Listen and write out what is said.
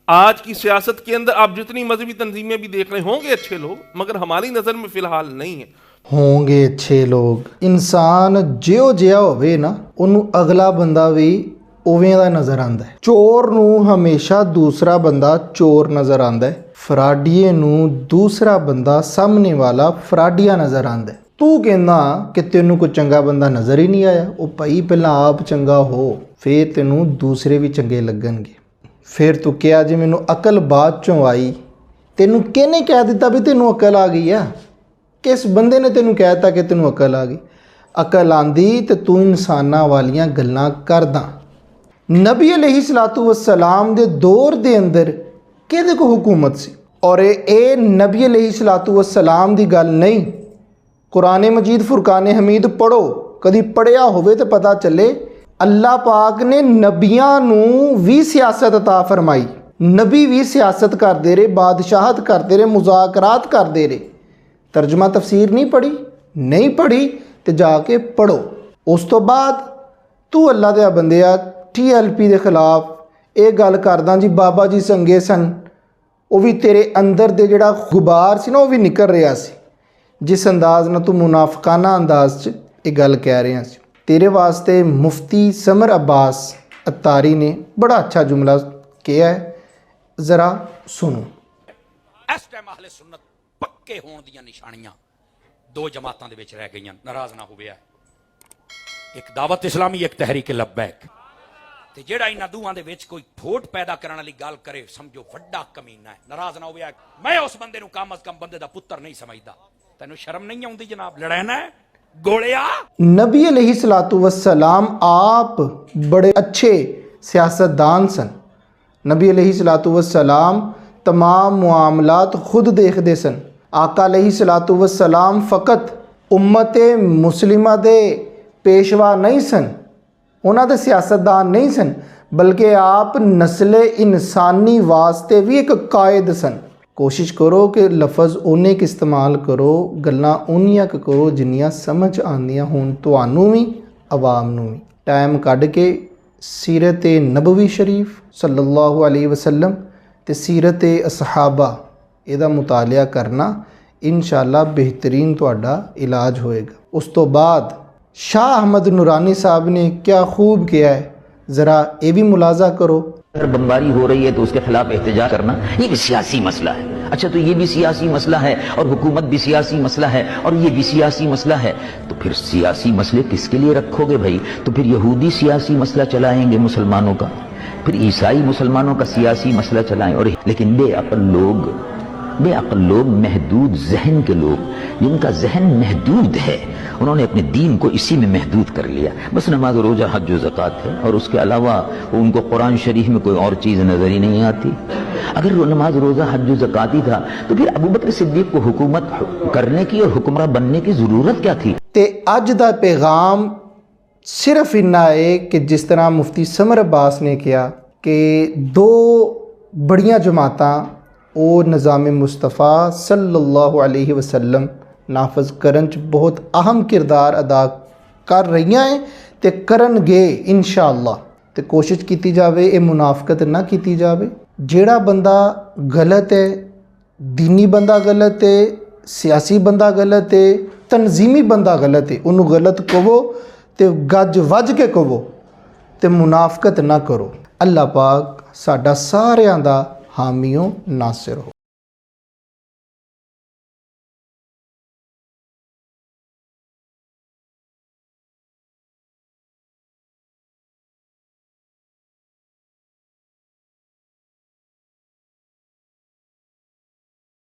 आज की सियासत के अंदर आप जितनी मजहबी तंजीमें भी देख रहे होंगे अच्छे लोग, मगर हमारी नज़र में फ़िलहाल नहीं है। होंगे अच्छे लोग। इंसान जिहो जिहा होवे ना, ਉਹਨੂੰ ਅਗਲਾ ਬੰਦਾ ਵੀ ਉਵੇਂ ਦਾ ਨਜ਼ਰ ਆਉਂਦਾ ਹੈ। ਚੋਰ ਨੂੰ ਹਮੇਸ਼ਾ ਦੂਸਰਾ ਬੰਦਾ ਚੋਰ ਨਜ਼ਰ ਆਉਂਦਾ ਹੈ। ਫਰਾਡੀਏ ਨੂੰ ਦੂਸਰਾ ਬੰਦਾ ਸਾਹਮਣੇ ਵਾਲਾ ਫਰਾਡੀਆ ਨਜ਼ਰ ਆਉਂਦਾ ਹੈ। ਤੂੰ ਕਹਿੰਦਾ ਕਿ ਤੈਨੂੰ ਕੋਈ ਚੰਗਾ ਬੰਦਾ ਨਜ਼ਰ ਹੀ ਨਹੀਂ ਆਇਆ। ਉਹ ਭਾਈ ਪਹਿਲਾਂ ਆਪ ਚੰਗਾ ਹੋ, ਫਿਰ ਤੈਨੂੰ ਦੂਸਰੇ ਵੀ ਚੰਗੇ ਲੱਗਣਗੇ। ਫਿਰ ਤੂੰ ਕਿਹਾ ਜੀ ਮੈਨੂੰ ਅਕਲ ਬਾਅਦ ਚੋਂ ਆਈ। ਤੈਨੂੰ ਕਿਹਨੇ ਕਹਿ ਦਿੱਤਾ ਵੀ ਤੈਨੂੰ ਅਕਲ ਆ ਗਈ ਆ? किस बंदे ने तेनू कहता कि तेनू अकल आ गई? अकल आंदी तो तू इंसाना वालियां गल्लां करदा। नबी अलैहिस्सलातु वस्सलाम दे दौर दे अंदर किहदे को हुकूमत सी? और ये नबी अलैहिस्सलातु वस्सलाम दी गल नहीं। कुरान मजीद फुरकान हमीद पढ़ो, कदी पढ़िया होवे तो पता चले अल्लाह पाक ने नबियां नू भी सियासत अता फरमाई। नबी भी सियासत करते रहे, बादशाहत करते रहे, मुज़ाकरात करते रहे। तर्जमा तफसीर नहीं पढ़ी तो जाके पढ़ो। उस तो बाद तू अल्लाह दे बंदिया TLP के खिलाफ ये गल करदा जी बाबा जी संगे सन, वो भी तेरे अंदर दे जिहड़ा गुबार सी ना वो भी निकल रहा सी। जिस अंदाज ना तू मुनाफकाना अंदाज च ये गल कह रहा सी। तेरे वास्ते मुफ्ती समर अब्बास अत्तारी ने बड़ा अच्छा जुमला किया है, ज़रा सुनो। इस टाइम अहले सुन्नत पक्के होने दी निशानियां दो जमातां दे विच रह गईयां, नाराज ना होवे। एक दावत इस्लामी, एक तहरीक लब्बैक। ते जेड़ा इन्हां दूहां दे विच कोई फोट पैदा करने वाली गल करे समझो वड्डा कमीना है, नाराज ना होवे। मैं उस बंदे नूं कम अज कम बंदे दा पुत्तर नहीं समझदा। तैनूं शर्म नहीं आउंदी जनाब? लड़ैना है गोलिया। नबी अलैहिस्सलातु वस्सलाम आप बड़े अच्छे सियासतदान सन। नबी अलैहिस्सलातु वस्सलाम तमाम मामलात खुद देखते सन। आका अलैहिस्सलातु वस्सलाम फ़कत उम्मत मुस्लिमा दे पेशवा नहीं सन, उन्हां दे सियासतदान नहीं सन, बल्कि आप नस्ल इंसानी वास्ते भी एक कायद सन। कोशिश करो कि लफज उन्ने क इस्तेमाल करो, गल्लां उन्नियां क करो जिन्नियां समझ आंदियां होण तुहानूं भी अवाम नूं भी। टाइम कढ के सीरत नबवी शरीफ सल्लल्लाहु अलैहि वसल्लम ते सीरत असहाबा इहदा मुतालिया करना, इंशाअल्लाह बेहतरीन तुहाडा इलाज होएगा। उस तो बाद शाह अहमद नूरानी साहब ने क्या खूब किया है, ज़रा ये भी मुलाजा करो। अगर बमबारी हो रही है तो उसके खिलाफ एहतजाज करना ये भी सियासी मसला है। अच्छा, तो ये भी सियासी मसला है और हुकूमत भी सियासी मसला है और ये भी सियासी मसला है, तो फिर सियासी मसले किसके लिए रखोगे भाई? तो फिर यहूदी सियासी मसला चलाएंगे मुसलमानों का, फिर ईसाई मुसलमानों का सियासी मसला चलाएं। और लेकिन बेअक्ल लोग, महदूद जहन के लोग, जिनका जहन महदूद है, उन्होंने अपने दीन को इसी में महदूद कर लिया। बस नमाज, रोजा, हज व ज़कात है और उसके अलावा उनको कुरान शरीफ में कोई और चीज़ नज़र ही नहीं आती। अगर वो नमाज, रोजा, हज व ज़कात ही था तो फिर अबू बकर सिद्दीक को हुकूमत करने की और हुक्मरान बनने की ज़रूरत क्या थी? ते अज दा पैगाम सिर्फ इन्ना है कि जिस तरह मुफ्ती समर अब्बास ने किया कि दो बड़ियां जमातां वो निज़ाम मुस्तफ़ा सल्लल्लाहु अलैहि वसल्लम नाफज करन च बहुत अहम किरदार अदा कर रही हैं ते करनगे इंशाअल्लाह। ते कोशिश की जावे ये मुनाफकत ना की जावे। जेड़ा बंदा गलत है, दीनी बंदा गलत है, सियासी बंदा गलत है, तनजीमी बंदा गलत है, उन्होंने गलत कहो तो गज वज के कहो तो मुनाफकत ना करो। अल्लाह पाक साडा सारियां दा हामियों नासिर हो।